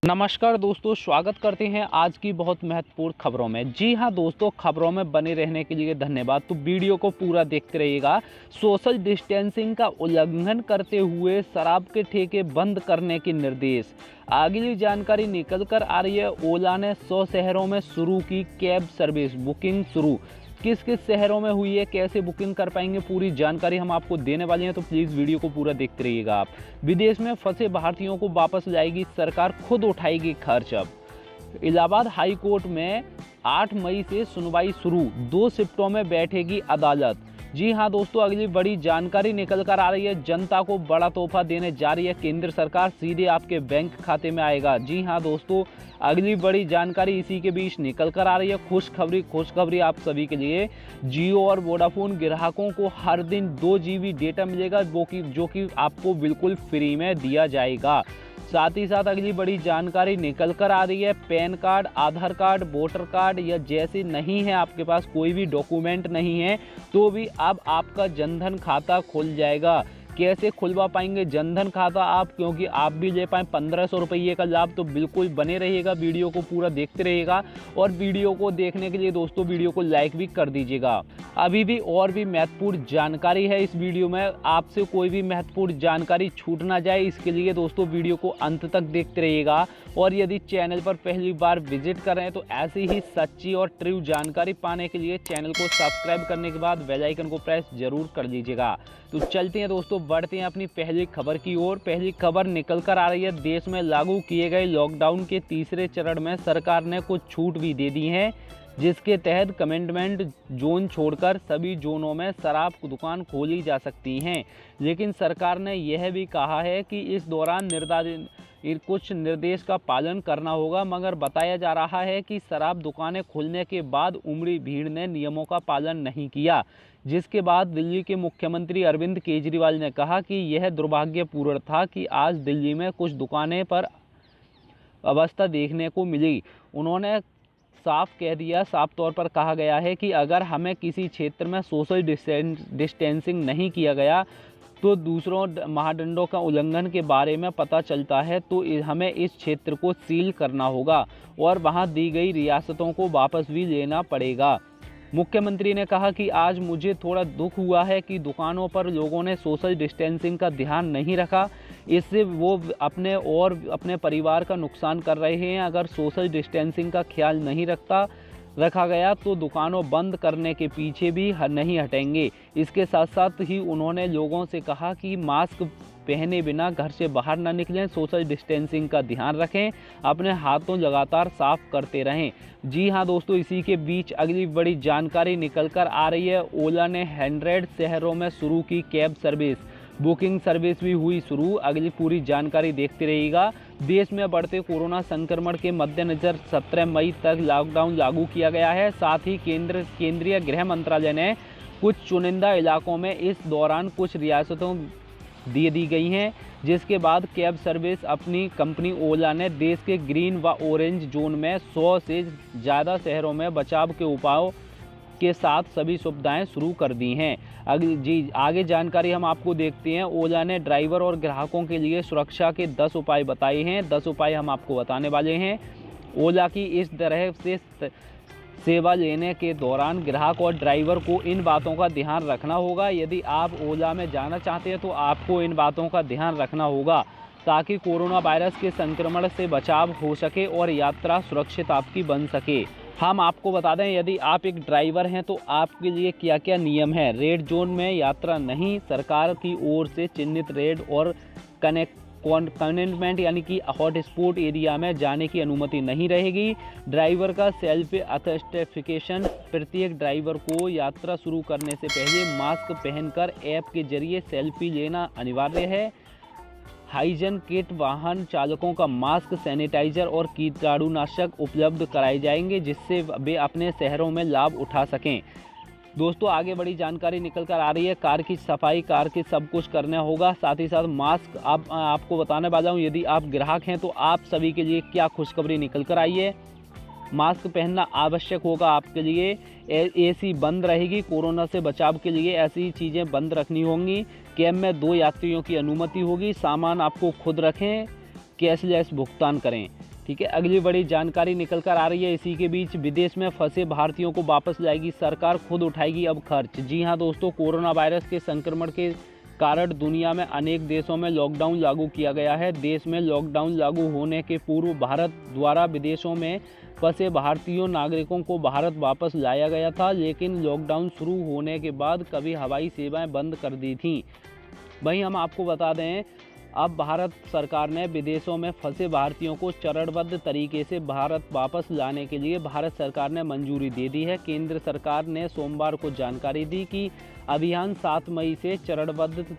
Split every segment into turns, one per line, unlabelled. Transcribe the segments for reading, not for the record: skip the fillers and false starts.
नमस्कार दोस्तों, स्वागत करते हैं आज की बहुत महत्वपूर्ण खबरों में। जी हां दोस्तों, खबरों में बने रहने के लिए धन्यवाद। तो वीडियो को पूरा देखते रहिएगा। सोशल डिस्टेंसिंग का उल्लंघन करते हुए शराब के ठेके बंद करने के निर्देश। अगली जानकारी निकल कर आ रही है। ओला ने 100 शहरों में शुरू की कैब सर्विस बुकिंग शुरू। किस किस शहरों में हुई है, कैसे बुकिंग कर पाएंगे, पूरी जानकारी हम आपको देने वाले हैं। तो प्लीज़ वीडियो को पूरा देखते रहिएगा आप। विदेश में फंसे भारतीयों को वापस लाएगी सरकार, खुद उठाएगी खर्च। अब इलाहाबाद हाई कोर्ट में 8 मई से सुनवाई शुरू, 2 शिफ्टों में बैठेगी अदालत। जी हां दोस्तों, अगली बड़ी जानकारी निकल कर आ रही है। जनता को बड़ा तोहफा देने जा रही है केंद्र सरकार, सीधे आपके बैंक खाते में आएगा। जी हां दोस्तों, अगली बड़ी जानकारी इसी के बीच निकल कर आ रही है। खुशखबरी आप सभी के लिए। जियो और वोडाफोन ग्राहकों को हर दिन 2 GB डेटा मिलेगा, जो कि आपको बिल्कुल फ्री में दिया जाएगा। साथ ही साथ अगली बड़ी जानकारी निकल कर आ रही है। पैन कार्ड, आधार कार्ड, वोटर कार्ड या जैसे नहीं है, आपके पास कोई भी डॉक्यूमेंट नहीं है, तो भी अब आपका जनधन खाता खुल जाएगा। कैसे खुलवा पाएंगे जनधन खाता आप, क्योंकि आप भी ले पाएँ 1500 रुपये का लाभ। तो बिल्कुल बने रहिएगा, वीडियो को पूरा देखते रहिएगा। और वीडियो को देखने के लिए दोस्तों वीडियो को लाइक भी कर दीजिएगा। अभी भी और भी महत्वपूर्ण जानकारी है इस वीडियो में, आपसे कोई भी महत्वपूर्ण जानकारी छूट ना जाए, इसके लिए दोस्तों वीडियो को अंत तक देखते रहिएगा। और यदि चैनल पर पहली बार विजिट कर रहे हैं तो ऐसी ही सच्ची और ट्रू जानकारी पाने के लिए चैनल को सब्सक्राइब करने के बाद बेल आइकन को प्रेस जरूर कर लीजिएगा। तो चलते हैं दोस्तों, बढ़ते हैं अपनी पहली खबर की ओर। पहली खबर निकल कर आ रही है। देश में लागू किए गए लॉकडाउन के तीसरे चरण में सरकार ने कुछ छूट भी दे दी है, जिसके तहत कंटेनमेंट जोन छोड़कर सभी जोनों में शराब की दुकान खोली जा सकती हैं। लेकिन सरकार ने यह भी कहा है कि इस दौरान कुछ निर्देश का पालन करना होगा। मगर बताया जा रहा है कि शराब दुकानें खुलने के बाद उमड़ी भीड़ ने नियमों का पालन नहीं किया, जिसके बाद दिल्ली के मुख्यमंत्री अरविंद केजरीवाल ने कहा कि यह दुर्भाग्यपूर्ण था कि आज दिल्ली में कुछ दुकानें पर अवस्था देखने को मिली। उन्होंने साफ तौर पर कहा गया है कि अगर हमें किसी क्षेत्र में सोशल डिस्टेंसिंग नहीं किया गया तो दूसरों मानदंडों का उल्लंघन के बारे में पता चलता है, तो हमें इस क्षेत्र को सील करना होगा और वहां दी गई रियासतों को वापस भी लेना पड़ेगा। मुख्यमंत्री ने कहा कि आज मुझे थोड़ा दुख हुआ है कि दुकानों पर लोगों ने सोशल डिस्टेंसिंग का ध्यान नहीं रखा। इससे वो अपने और अपने परिवार का नुकसान कर रहे हैं। अगर सोशल डिस्टेंसिंग का ख्याल नहीं रखा गया तो दुकानों बंद करने के पीछे भी नहीं हटेंगे। इसके साथ साथ ही उन्होंने लोगों से कहा कि मास्क पहने बिना घर से बाहर न निकलें, सोशल डिस्टेंसिंग का ध्यान रखें, अपने हाथों लगातार साफ करते रहें। जी हां दोस्तों, इसी के बीच अगली बड़ी जानकारी निकल कर आ रही है। ओला ने 100 शहरों में शुरू की कैब सर्विस, बुकिंग सर्विस भी हुई शुरू। अगली पूरी जानकारी देखते रहिएगा। देश में बढ़ते कोरोना संक्रमण के मद्देनज़र 17 मई तक लॉकडाउन लागू किया गया है। साथ ही केंद्रीय गृह मंत्रालय ने कुछ चुनिंदा इलाकों में इस दौरान कुछ रियासतों दी गई हैं, जिसके बाद कैब सर्विस अपनी कंपनी ओला ने देश के ग्रीन व ऑरेंज जोन में 100 से ज़्यादा शहरों में बचाव के उपायों के साथ सभी सुविधाएं शुरू कर दी हैं। आगे जानकारी हम आपको देखते हैं। ओला ने ड्राइवर और ग्राहकों के लिए सुरक्षा के 10 उपाय बताए हैं। 10 उपाय हम आपको बताने वाले हैं। ओला की इस तरह से सेवा लेने के दौरान ग्राहक और ड्राइवर को इन बातों का ध्यान रखना होगा। यदि आप ओला में जाना चाहते हैं तो आपको इन बातों का ध्यान रखना होगा, ताकि कोरोना वायरस के संक्रमण से बचाव हो सके और यात्रा सुरक्षित आपकी बन सके। हम आपको बता दें, यदि आप एक ड्राइवर हैं तो आपके लिए क्या क्या नियम है। रेड जोन में यात्रा नहीं, सरकार की ओर से चिन्हित रेड और कंटेनमेंट यानी कि हॉटस्पॉट एरिया में जाने की अनुमति नहीं रहेगी। ड्राइवर का सेल्फ अथेंटिकेशन, प्रत्येक ड्राइवर को यात्रा शुरू करने से पहले मास्क पहनकर ऐप के जरिए सेल्फी लेना अनिवार्य है। हाइजीन किट, वाहन चालकों का मास्क, सैनिटाइजर और कीटाणुनाशक उपलब्ध कराए जाएंगे, जिससे वे अपने शहरों में लाभ उठा सकें। दोस्तों आगे बड़ी जानकारी निकल कर आ रही है। कार की सफाई, कार की सब कुछ करना होगा। साथ ही साथ मास्क आपको बताने वाला हूँ। यदि आप ग्राहक हैं तो आप सभी के लिए क्या खुशखबरी निकल कर आई है। मास्क पहनना आवश्यक होगा आपके लिए। एसी बंद रहेगी। कोरोना से बचाव के लिए ऐसी चीज़ें बंद रखनी होंगी। कैब में 2 यात्रियों की अनुमति होगी। सामान आपको खुद रखें। कैशलेस भुगतान करें। ठीक है, अगली बड़ी जानकारी निकल कर आ रही है। इसी के बीच विदेश में फंसे भारतीयों को वापस लाएगी सरकार, खुद उठाएगी अब खर्च। जी हाँ दोस्तों, कोरोना वायरस के संक्रमण के कारण दुनिया में अनेक देशों में लॉकडाउन लागू किया गया है। देश में लॉकडाउन लागू होने के पूर्व भारत द्वारा विदेशों में फंसे भारतीय नागरिकों को भारत वापस लाया गया था, लेकिन लॉकडाउन शुरू होने के बाद कभी हवाई सेवाएं बंद कर दी थीं। वहीं हम आपको बता दें, अब भारत सरकार ने विदेशों में फंसे भारतीयों को चरणबद्ध तरीके से भारत वापस लाने के लिए भारत सरकार ने मंजूरी दे दी है। केंद्र सरकार ने सोमवार को जानकारी दी कि अभियान 7 मई से चरणबद्ध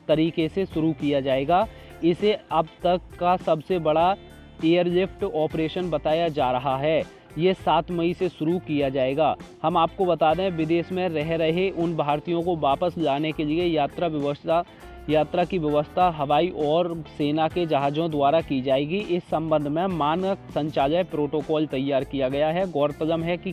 तरीके से शुरू किया जाएगा। इसे अब तक का सबसे बड़ा एयरलिफ्ट ऑपरेशन बताया जा रहा है। ये 7 मई से शुरू किया जाएगा। हम आपको बता दें, विदेश में रह रहे उन भारतीयों को वापस लाने के लिए यात्रा की व्यवस्था हवाई और सेना के जहाज़ों द्वारा की जाएगी। इस संबंध में मानक संचालन प्रोटोकॉल तैयार किया गया है। गौरतलब है कि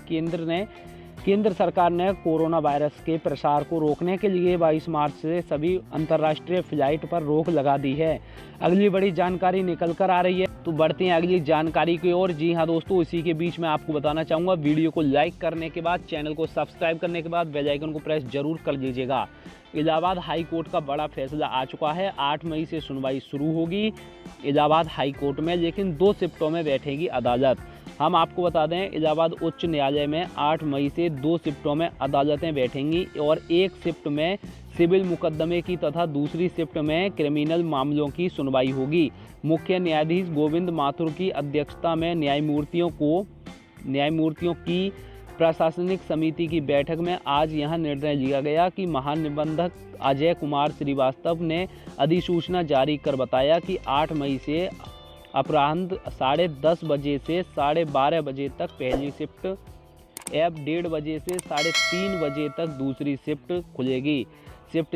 केंद्र सरकार ने कोरोना वायरस के प्रसार को रोकने के लिए 22 मार्च से सभी अंतर्राष्ट्रीय फ्लाइट पर रोक लगा दी है। अगली बड़ी जानकारी निकल कर आ रही है, तो बढ़ते हैं अगली जानकारी की ओर। जी हाँ दोस्तों, इसी के बीच मैं आपको बताना चाहूँगा, वीडियो को लाइक करने के बाद, चैनल को सब्सक्राइब करने के बाद बेल आइकन को प्रेस जरूर कर लीजिएगा। इलाहाबाद हाई कोर्ट का बड़ा फैसला आ चुका है। 8 मई से सुनवाई शुरू होगी इलाहाबाद हाई कोर्ट में, लेकिन 2 शिफ्टों में बैठेगी अदालत। हम आपको बता दें, इलाहाबाद उच्च न्यायालय में 8 मई से 2 शिफ्टों में अदालतें बैठेंगी और एक शिफ्ट में सिविल मुकदमे की तथा दूसरी शिफ्ट में क्रिमिनल मामलों की सुनवाई होगी। मुख्य न्यायाधीश गोविंद माथुर की अध्यक्षता में न्यायमूर्तियों की प्रशासनिक समिति की बैठक में आज यह निर्णय लिया गया कि महानिबंधक अजय कुमार श्रीवास्तव ने अधिसूचना जारी कर बताया कि 8 मई से अपराह्न 10:30 बजे से 12:30 बजे तक पहली शिफ्ट, 1:30 बजे से 3:30 बजे तक दूसरी शिफ्ट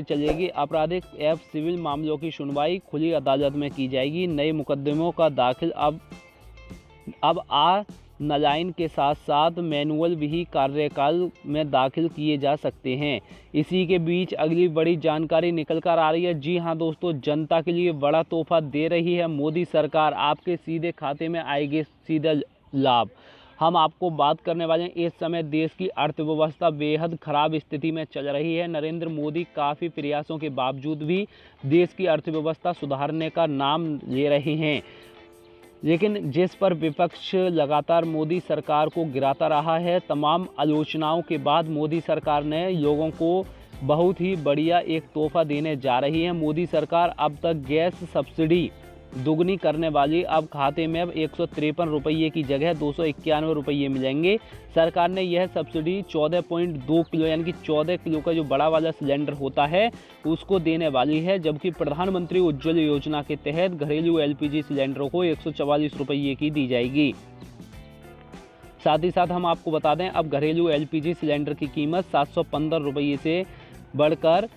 चलेगी। आपराधिक सिविल मामलों की सुनवाई खुली अदालत में की जाएगी। नए मुकदमों का दाखिल अब ऑनलाइन के साथ साथ मैनुअल भी कार्यकाल में दाखिल किए जा सकते हैं। इसी के बीच अगली बड़ी जानकारी निकल कर आ रही है। जी हाँ दोस्तों, जनता के लिए बड़ा तोहफा दे रही है मोदी सरकार। आपके सीधे खाते में आएंगे सीधे लाभ। हम आपको बात करने वाले हैं, इस समय देश की अर्थव्यवस्था बेहद खराब स्थिति में चल रही है। नरेंद्र मोदी काफ़ी प्रयासों के बावजूद भी देश की अर्थव्यवस्था सुधारने का नाम ले रहे हैं, लेकिन जिस पर विपक्ष लगातार मोदी सरकार को गिराता रहा है। तमाम आलोचनाओं के बाद मोदी सरकार ने लोगों को बहुत ही बढ़िया एक तोहफा देने जा रही है। मोदी सरकार अब तक गैस सब्सिडी दुगनी करने वाली। अब खाते में अब 153 रुपये की जगह 291 रुपये मिलेंगे। सरकार ने यह सब्सिडी 14.2 किलो यानी कि 14 किलो का जो बड़ा वाला सिलेंडर होता है उसको देने वाली है, जबकि प्रधानमंत्री उज्ज्वल योजना के तहत घरेलू LPG सिलेंडरों को 144 रुपये की दी जाएगी। साथ ही साथ हम आपको बता दें, अब घरेलू LPG सिलेंडर की कीमत 715 रुपये से बढ़कर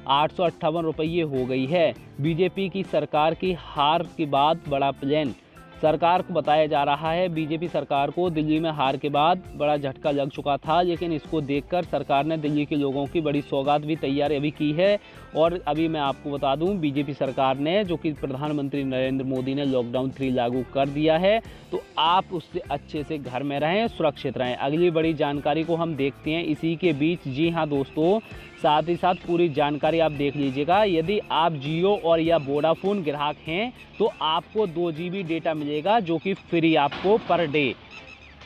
858 रुपये हो गई है। बीजेपी की सरकार की हार के बाद बड़ा प्लान। सरकार को बताया जा रहा है, बीजेपी सरकार को दिल्ली में हार के बाद बड़ा झटका लग चुका था, लेकिन इसको देखकर सरकार ने दिल्ली के लोगों की बड़ी सौगात भी तैयार अभी की है। और अभी मैं आपको बता दूं, बीजेपी सरकार ने, जो कि प्रधानमंत्री नरेंद्र मोदी ने लॉकडाउन 3 लागू कर दिया है, तो आप उससे अच्छे से घर में रहें, सुरक्षित रहें। अगली बड़ी जानकारी को हम देखते हैं इसी के बीच। जी हाँ दोस्तों, साथ ही साथ पूरी जानकारी आप देख लीजिएगा। यदि आप जियो और या वोडाफोन ग्राहक हैं तो आपको 2 GB डेटा मिलेगा, जो कि फ्री आपको पर डे।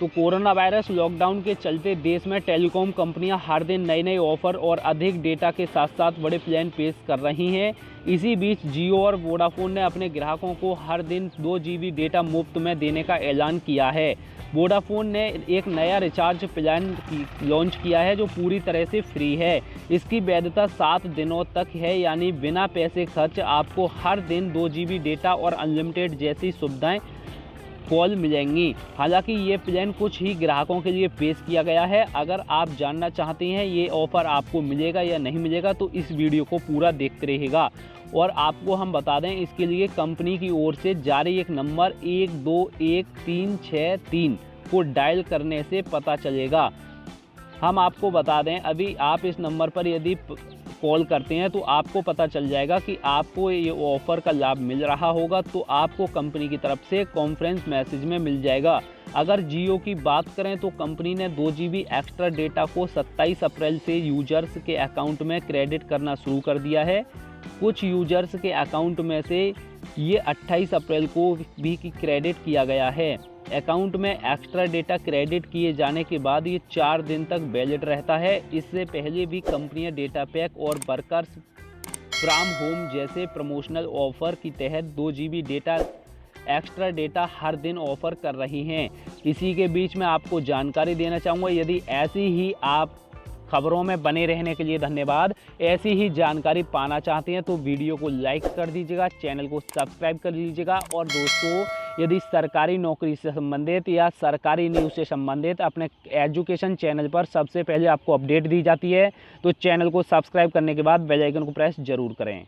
तो कोरोना वायरस लॉकडाउन के चलते देश में टेलीकॉम कंपनियां हर दिन नए ऑफर और अधिक डेटा के साथ साथ बड़े प्लान पेश कर रही हैं। इसी बीच जियो और वोडाफोन ने अपने ग्राहकों को हर दिन 2 GB डेटा मुफ्त में देने का ऐलान किया है। वोडाफोन ने एक नया रिचार्ज प्लान लॉन्च किया है जो पूरी तरह से फ्री है। इसकी वैधता 7 दिनों तक है, यानी बिना पैसे खर्च आपको हर दिन 2 GB डेटा और अनलिमिटेड जैसी सुविधाएं कॉल मिलेंगी। हालांकि ये प्लान कुछ ही ग्राहकों के लिए पेश किया गया है। अगर आप जानना चाहते हैं ये ऑफ़र आपको मिलेगा या नहीं मिलेगा तो इस वीडियो को पूरा देखते रहिएगा। और आपको हम बता दें, इसके लिए कंपनी की ओर से जारी एक नंबर 121363 को डायल करने से पता चलेगा। हम आपको बता दें, अभी आप इस नंबर पर यदि कॉल करते हैं तो आपको पता चल जाएगा कि आपको ये ऑफ़र का लाभ मिल रहा होगा, तो आपको कंपनी की तरफ से कॉन्फ्रेंस मैसेज में मिल जाएगा। अगर जियो की बात करें तो कंपनी ने 2 GB एक्स्ट्रा डेटा को 27 अप्रैल से यूजर्स के अकाउंट में क्रेडिट करना शुरू कर दिया है। कुछ यूजर्स के अकाउंट में से ये 28 अप्रैल को भी क्रेडिट किया गया है। अकाउंट में एक्स्ट्रा डेटा क्रेडिट किए जाने के बाद ये 4 दिन तक वैलिड रहता है। इससे पहले भी कंपनियां डेटा पैक और वर्कर्स फ्रॉम होम जैसे प्रमोशनल ऑफर के तहत 2 GB डेटा एक्स्ट्रा डेटा हर दिन ऑफर कर रही हैं। इसी के बीच में आपको जानकारी देना चाहूँगा, यदि ऐसी ही आप खबरों में बने रहने के लिए धन्यवाद। ऐसी ही जानकारी पाना चाहते हैं तो वीडियो को लाइक कर दीजिएगा, चैनल को सब्सक्राइब कर लीजिएगा। और दोस्तों, यदि सरकारी नौकरी से संबंधित या सरकारी न्यूज़ से संबंधित अपने एजुकेशन चैनल पर सबसे पहले आपको अपडेट दी जाती है, तो चैनल को सब्सक्राइब करने के बाद बेल आइकन को प्रेस जरूर करें।